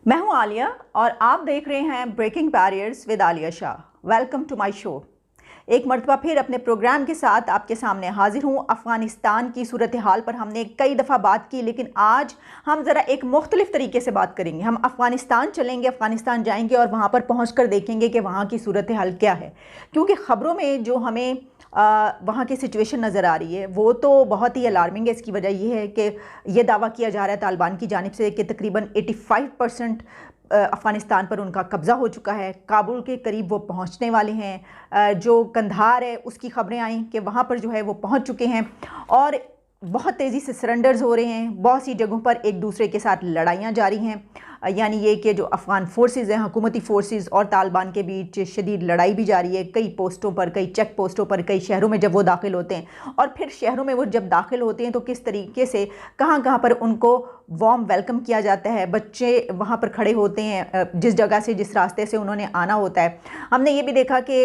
मैं हूं आलिया और आप देख रहे हैं breaking barriers with Alia Shah. Welcome to my show. एक मरतबा फिर अपने प्रोग्राम के साथ आपके सामने हाजिर हूं। अफ़गानिस्तान की सूरत हाल पर हमने कई दफ़ा बात की, लेकिन आज हम ज़रा एक मुख्तलिफ तरीके से बात करेंगे। हम अफ़गानिस्तान चलेंगे, अफ़गानिस्तान जाएंगे और वहाँ पर पहुँच कर देखेंगे कि वहाँ की सूरत हाल क्या है, क्योंकि ख़बरों में जो हमें वहाँ की सिचुएशन नज़र आ रही है वो तो बहुत ही अलार्मिंग है। इसकी वजह यह है कि यह दावा किया जा रहा है तालिबान की जानिब से कि तकरीबन 85% अफ़गानिस्तान पर उनका कब्ज़ा हो चुका है। काबुल के करीब वो पहुंचने वाले हैं। जो कंधार है उसकी ख़बरें आई कि वहाँ पर जो है वो पहुंच चुके हैं और बहुत तेज़ी से सरेंडर्स हो रहे हैं। बहुत सी जगहों पर एक दूसरे के साथ लड़ाइयाँ जारी हैं, यानी ये कि जो अफ़गान फोर्सेस हैं, हुकूमती फोर्सेस और तालिबान के बीच शदीद लड़ाई भी जारी है। कई पोस्टों पर, कई चेक पोस्टों पर, कई शहरों में जब वो दाखिल होते हैं और फिर शहरों में वो जब दाखिल होते हैं तो किस तरीके से कहाँ कहाँ पर उनको वार्म वेलकम किया जाता है। बच्चे वहाँ पर खड़े होते हैं जिस जगह से, जिस रास्ते से उन्होंने आना होता है। हमने ये भी देखा कि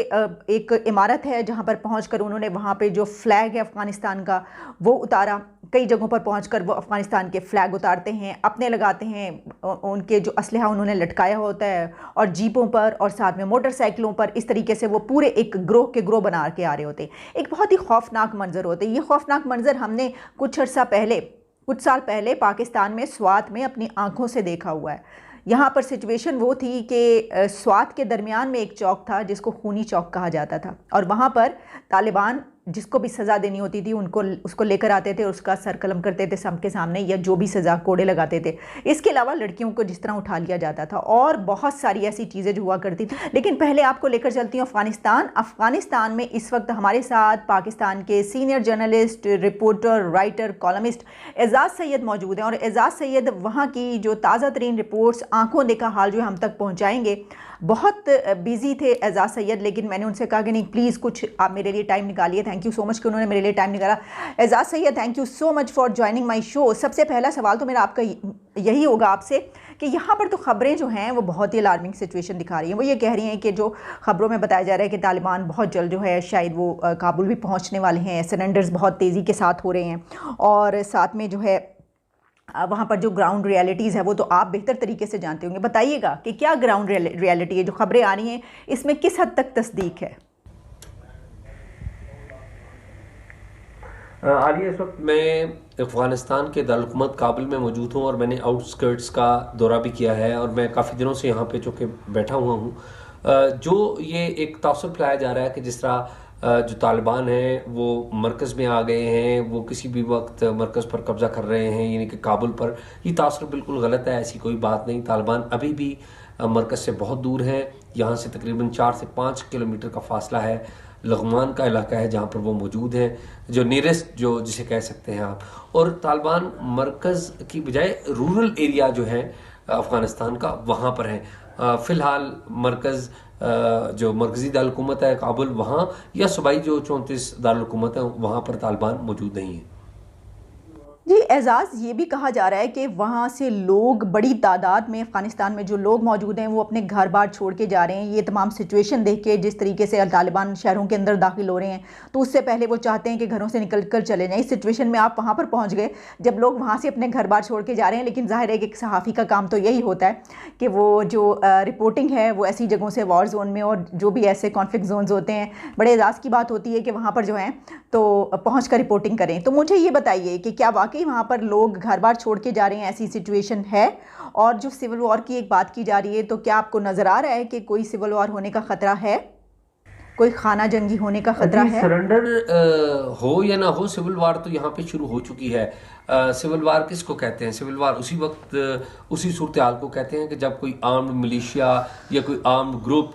एक इमारत है जहाँ पर पहुँच कर उन्होंने वहाँ पर जो फ्लैग है अफ़गानिस्तान का वो उतारा। कई जगहों पर पहुंचकर वो अफ़गानिस्तान के फ़्लैग उतारते हैं, अपने लगाते हैं, उनके जो असलहा उन्होंने लटकाया होता है और जीपों पर और साथ में मोटरसाइकिलों पर इस तरीके से वो पूरे एक ग्रोह के ग्रोह बना के आ रहे होते हैं। एक बहुत ही खौफनाक मंजर होते हैं। ये खौफनाक मंजर हमने कुछ साल पहले पाकिस्तान में स्वात में अपनी आंखों से देखा हुआ है। यहाँ पर सिचुएशन वो थी कि स्वात के दरमियान में एक चौक था जिसको खूनी चौक कहा जाता था और वहाँ पर तालिबान जिसको भी सज़ा देनी होती थी उसको लेकर आते थे, उसका सर कलम करते थे सबके सामने, या जो भी सज़ा कोड़े लगाते थे। इसके अलावा लड़कियों को जिस तरह उठा लिया जाता था और बहुत सारी ऐसी चीज़ें जो हुआ करती थी। लेकिन पहले आपको लेकर चलती हूँ अफ़गानिस्तान में इस वक्त हमारे साथ पाकिस्तान के senior journalist, reporter, writer, columnist Ejaz Syed मौजूद हैं और एजाज़ सैयद वहाँ की जो ताज़ा तरीन रिपोर्ट्स, आंखों देखा हाल जो हम तक पहुँचाएँगे। बहुत बिजी थे एजाज़ सैयद, लेकिन मैंने उनसे कहा कि नहीं, प्लीज़ कुछ आप मेरे लिए टाइम निकालिए। थैंक यू सो मच कि उन्होंने मेरे लिए टाइम निकाला। Ejaz Syed, thank you so much for joining my show. सबसे पहला सवाल तो मेरा आपका यही होगा आपसे कि यहाँ पर तो ख़बरें जो हैं वो बहुत ही अलार्मिंग सिचुएशन दिखा रही हैं। वो ये कह रही हैं कि जो ख़बरों में बताया जा रहा है कि तालिबान बहुत जल्द जो है शायद वो काबुल भी पहुँचने वाले हैं। सरेंडर्स बहुत तेज़ी के साथ हो रहे हैं और साथ में जो है वहाँ पर जो ग्राउंड रियलिटीज़ है वो तो आप बेहतर तरीके से जानते होंगे। बताइएगा कि क्या ग्राउंड रियलिटी है, जो खबरें आ रही हैं इसमें किस हद तक तस्दीक है? आलिया, इस वक्त मैं अफ़गानिस्तान के दारुल-हुकूमत काबुल में मौजूद हूँ और मैंने आउटस्कर्ट्स का दौरा भी किया है और मैं काफ़ी दिनों से यहाँ पे चूँकि बैठा हुआ हूँ। जो ये एक तासुर फैलाया जा रहा है कि जिस तरह जो तालिबान हैं वो मरकज़ में आ गए हैं, वो किसी भी वक्त मरकज़ पर कब्ज़ा कर रहे हैं, यानी कि काबुल पर। ये तासुर बिल्कुल गलत है, ऐसी कोई बात नहीं। तालिबान अभी भी मरकज़ से बहुत दूर है। यहाँ से तकरीबन 4 से 5 किलोमीटर का फासला है। लग़मान का इलाका है जहाँ पर वो मौजूद हैं, जो नियरेस्ट जो जिसे कह सकते हैं आप। और तालिबान मरकज़ की बजाय रूरल एरिया जो है अफ़गानिस्तान का वहाँ पर है। फ़िलहाल मरकज़ जो मरकज़ी दारुल-हुकूमत है काबुल, वहाँ या सूबाई जो 34 दारुल-हुकूमत है वहाँ पर तालिबान मौजूद नहीं है। जी एजाज़, ये भी कहा जा रहा है कि वहाँ से लोग बड़ी तादाद में, अफ़गानिस्तान में जो लोग मौजूद हैं वो अपने घर बार छोड़ के जा रहे हैं। ये तमाम सिचुएशन देख के, जिस तरीके से तालिबान शहरों के अंदर दाखिल हो रहे हैं, तो उससे पहले वो चाहते हैं कि घरों से निकल कर चले जाएँ। इस सिचुएशन में आप वहाँ पर पहुँच गए जब लोग वहाँ से अपने घर बार छोड़ के जा रहे हैं। लेकिन ज़ाहिर है कि एक सहाफ़ी का काम तो यही होता है कि वो जो रिपोर्टिंग है वो ऐसी जगहों से, वॉर जोन में और जो भी ऐसे कॉन्फ्लिक्ट जोन्स होते हैं, बड़े एजाज़ की बात होती है कि वहाँ पर जो है तो पहुँच कर रिपोर्टिंग करें। तो मुझे ये बताइए कि क्या वाकई वहाँ पर लोग घर बार छोड़ के जा रहे हैं, ऐसी सिचुएशन है? और जो सिविल वॉर की एक बात की जा रही है, तो क्या आपको नज़र आ रहा है कि कोई सिविल वॉर होने का ख़तरा है, कोई खाना जंगी होने का ख़तरा है? सरेंडर हो या ना हो, सिविल वार तो यहाँ पे शुरू हो चुकी है। सिविल वार किसको कहते हैं? सिविल वार उसी वक्त उसी सूरत हाल को कहते हैं कि जब कोई आर्म्ड मिलिशिया या कोई आर्म्ड ग्रुप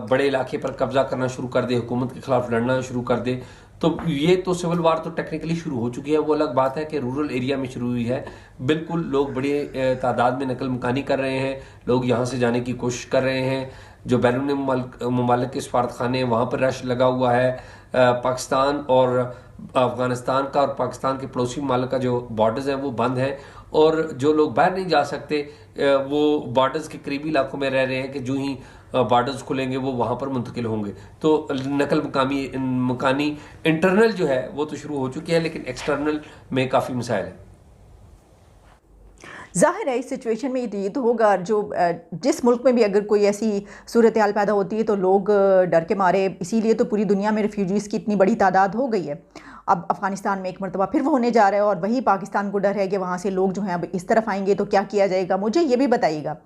बड़े इलाके पर कब्जा करना शुरू कर दे, हुकूमत के खिलाफ लड़ना शुरू कर दे। तो ये तो सिविल वार तो टेक्निकली शुरू हो चुकी है। वो अलग बात है कि रूरल एरिया में शुरू हुई है। बिल्कुल, लोग बड़ी तादाद में नकल मकानी कर रहे हैं, लोग यहाँ से जाने की कोशिश कर रहे हैं। जो बैरून ममालिक के सफारतखाने हैं वहाँ पर रश लगा हुआ है। पाकिस्तान और अफ़गानिस्तान का और पाकिस्तान के पड़ोसी ममालिक का जो बॉर्डर्स हैं वो बंद हैं और जो लोग बाहर नहीं जा सकते वो बॉर्डर्स के करीबी इलाकों में रह रहे हैं कि जो ही बॉर्डर्स खुलेंगे वो वहाँ पर मुंतकिल होंगे। तो नकल मकानी इंटरनल जो है वो तो शुरू हो चुकी है, लेकिन एक्सटर्नल में काफ़ी मसाइल है। ज़ाहिर है इस सिचुएशन में ये तो होगा, जो जिस मुल्क में भी अगर कोई ऐसी सूरत हाल पैदा होती है तो लोग डर के मारे, इसीलिए तो पूरी दुनिया में रेफ्यूजीज़ की इतनी बड़ी तादाद हो गई है। अब अफ़गानिस्तान में एक मरतबा फिर वो होने जा रहा है और वही पाकिस्तान को डर है कि वहाँ से लोग जो हैं अब इस तरफ आएंगे तो क्या किया जाएगा। मुझे ये भी बताइएगा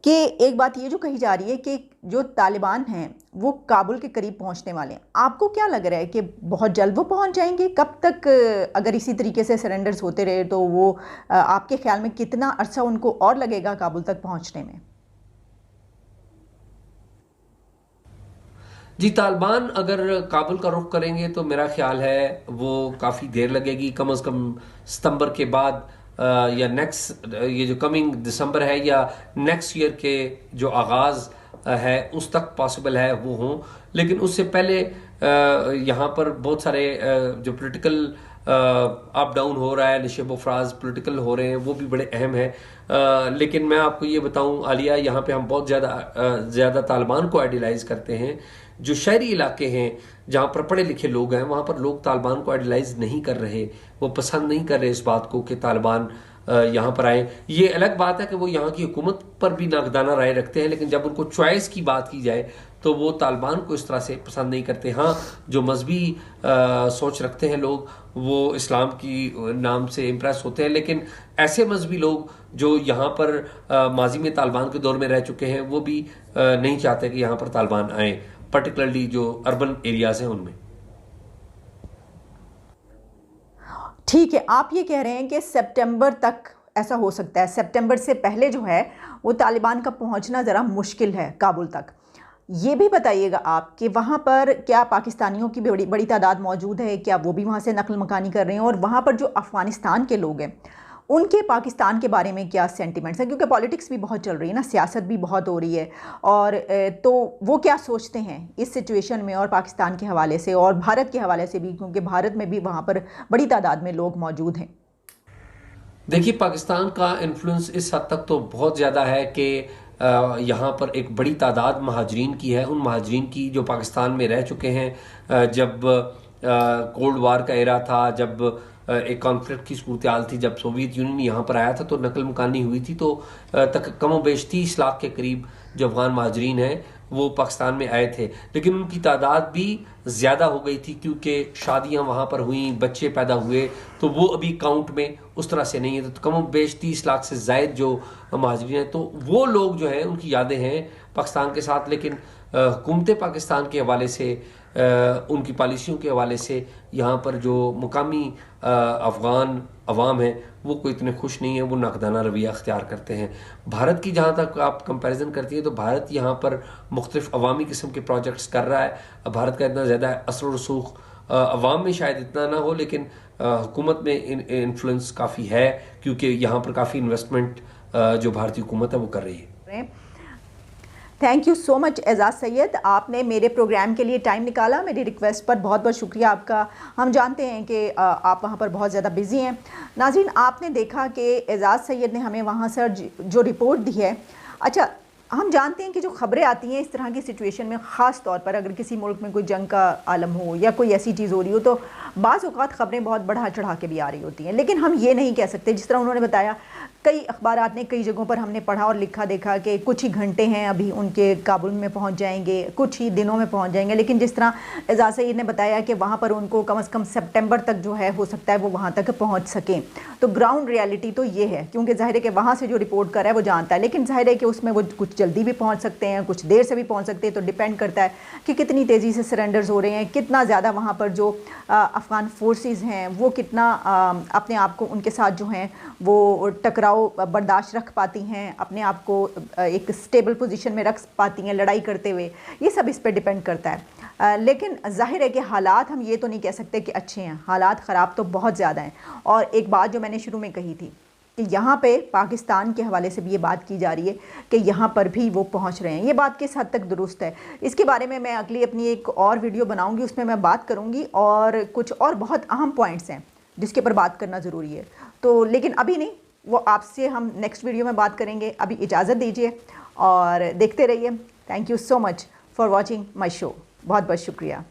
कि एक बात ये जो कही जा रही है कि जो तालिबान हैं वो काबुल के करीब पहुंचने वाले हैं, आपको क्या लग रहा है कि बहुत जल्द वो पहुंच जाएंगे? कब तक अगर इसी तरीके से सरेंडर्स होते रहे तो वो आपके ख्याल में कितना अरसा उनको और लगेगा काबुल तक पहुंचने में? जी, तालिबान अगर काबुल का रुख करेंगे तो मेरा ख्याल है वो काफ़ी देर लगेगी, कम से कम सितंबर के बाद या नेक्स्ट ये जो कमिंग दिसंबर है या नेक्स्ट ईयर के जो आगाज़ है उस तक पॉसिबल है वो हों। लेकिन उससे पहले यहाँ पर बहुत सारे जो पॉलिटिकल अप डाउन हो रहा है, नशेब अफराज पॉलिटिकल हो रहे हैं, वो भी बड़े अहम हैं। लेकिन मैं आपको ये बताऊं आलिया, यहाँ पे हम बहुत ज़्यादा तालिबान को आइडियलाइज करते हैं। जो शहरी इलाके हैं जहाँ पर पढ़े लिखे लोग हैं वहाँ पर लोग तालिबान को आइडियलाइज नहीं कर रहे, वो पसंद नहीं कर रहे इस बात को कि तालिबान यहाँ पर आए। ये अलग बात है कि वो यहाँ की हुकूमत पर भी नाकदाना राय रखते हैं, लेकिन जब उनको चॉइस की बात की जाए तो वो तालिबान को इस तरह से पसंद नहीं करते। हाँ, जो मजहबी सोच रखते हैं लोग वो इस्लाम की नाम से इम्प्रेस होते हैं, लेकिन ऐसे मजहबी लोग जो यहाँ पर माजी में तालिबान के दौर में रह चुके हैं वो भी नहीं चाहते कि यहाँ पर तालिबान आए, पर्टिकुलरली जो अर्बन एरियाज हैं उनमें। ठीक है, आप ये कह रहे हैं कि सितंबर तक ऐसा हो सकता है, सितंबर से पहले जो है वो तालिबान का पहुंचना ज़रा मुश्किल है काबुल तक। ये भी बताइएगा आप कि वहाँ पर क्या पाकिस्तानियों की बड़ी बड़ी तादाद मौजूद है, क्या वो भी वहाँ से नकल मकानी कर रहे हैं? और वहाँ पर जो अफ़गानिस्तान के लोग हैं उनके पाकिस्तान के बारे में क्या सेंटिमेंट्स हैं? क्योंकि पॉलिटिक्स भी बहुत चल रही है ना, सियासत भी बहुत हो रही है, और तो वो क्या सोचते हैं इस सिचुएशन में, और पाकिस्तान के हवाले से और भारत के हवाले से भी, क्योंकि भारत में भी वहाँ पर बड़ी तादाद में लोग मौजूद हैं। देखिए, पाकिस्तान का इन्फ्लुएंस इस हद तक तो बहुत ज़्यादा है कि यहाँ पर एक बड़ी तादाद महाजरीन की है, उन महाजरीन की जो पाकिस्तान में रह चुके हैं। जब कोल्ड वार का एरा था, जब एक कॉन्फ्लिक्ट की सूरत हाल थी, जब सोवियत यूनियन यहाँ पर आया था तो नकल मकानी हुई थी, तो कम बेश 30 लाख के करीब जो अफगान महाजरीन हैं वो पाकिस्तान में आए थे। लेकिन उनकी तादाद भी ज़्यादा हो गई थी क्योंकि शादियाँ वहाँ पर हुई, बच्चे पैदा हुए, तो वो अभी काउंट में उस तरह से नहीं है। तो कम बेश 30 लाख से ज़ायद जो महाजरीन हैं, तो वो लोग जो हैं उनकी यादें हैं पाकिस्तान के साथ। लेकिन हुकूमत पाकिस्तान के हवाले से, उनकी पॉलिसियों के हवाले से यहाँ पर जो मुकामी अफ़गान अवाम है वो कोई इतने खुश नहीं है, वो नाकदाना रवैया अख्तियार करते हैं। भारत की जहाँ तक आप कंपैरिजन करती हैं तो भारत यहाँ पर मुख्तलिफ अवामी किस्म के प्रोजेक्ट्स कर रहा है। भारत का इतना ज़्यादा असर और रसूख अवाम में शायद इतना ना हो, लेकिन हुकूमत में इन्फ्लुएंस काफ़ी है क्योंकि यहाँ पर काफ़ी इन्वेस्टमेंट जो भारतीय हुकूमत है वो कर रही है। थैंक यू सो मच एजाज़ सैयद, आपने मेरे प्रोग्राम के लिए टाइम निकाला। मेरी रिक्वेस्ट पर बहुत बहुत शुक्रिया आपका। हम जानते हैं कि आप वहाँ पर बहुत ज़्यादा बिज़ी हैं। नाज़रीन, आपने देखा कि एजाज़ सैयद ने हमें वहाँ से जो रिपोर्ट दी है। अच्छा, हम जानते हैं कि जो ख़बरें आती हैं इस तरह की सिचुएशन में, ख़ास तौर पर अगर किसी मुल्क में कोई जंग का आलम हो या कोई ऐसी चीज़ हो रही हो, तो बाज़ औक़ात ख़बरें बहुत बढ़ा चढ़ा के भी आ रही होती हैं। लेकिन हम ये नहीं कह सकते, जिस तरह उन्होंने बताया, कई अखबारात ने कई जगहों पर हमने पढ़ा और लिखा देखा कि कुछ ही घंटे हैं अभी उनके काबुल में पहुंच जाएंगे, कुछ ही दिनों में पहुंच जाएंगे। लेकिन जिस तरह एजाज़ सईद ने बताया कि वहां पर उनको कम से कम सितंबर तक जो है हो सकता है वो वहां तक पहुंच सकें। तो ग्राउंड रियलिटी तो ये है, क्योंकि ज़ाहिर है कि वहाँ से जो रिपोर्ट कर रहा है वो जानता है, लेकिन ज़ाहिर है कि उसमें वो कुछ जल्दी भी पहुँच सकते हैं, कुछ देर से भी पहुँच सकते हैं। तो डिपेंड करता है कि कितनी तेज़ी से सरेंडर्स हो रहे हैं, कितना ज़्यादा वहाँ पर जो अफ़गान फोर्सेस हैं वो कितना अपने आप को उनके साथ जो हैं वो टकराव बर्दाश्त रख पाती हैं, अपने आप को एक स्टेबल पोजीशन में रख पाती हैं लड़ाई करते हुए। ये सब इस पर डिपेंड करता है। लेकिन जाहिर है कि हालात, हम ये तो नहीं कह सकते कि अच्छे हैं, हालात ख़राब तो बहुत ज़्यादा हैं। और एक बात जो मैंने शुरू में कही थी कि यहाँ पे पाकिस्तान के हवाले से भी ये बात की जा रही है कि यहाँ पर भी वो पहुँच रहे हैं, ये बात किस हद तक दुरुस्त है। इसके बारे में मैं अगली अपनी एक और वीडियो बनाऊँगी, उसमें मैं बात करूँगी, और कुछ और बहुत अहम पॉइंट्स हैं जिसके ऊपर बात करना ज़रूरी है। तो लेकिन अभी नहीं, वो आपसे हम नेक्स्ट वीडियो में बात करेंगे। अभी इजाज़त दीजिए और देखते रहिए। Thank you so much for watching my show. बहुत बहुत शुक्रिया।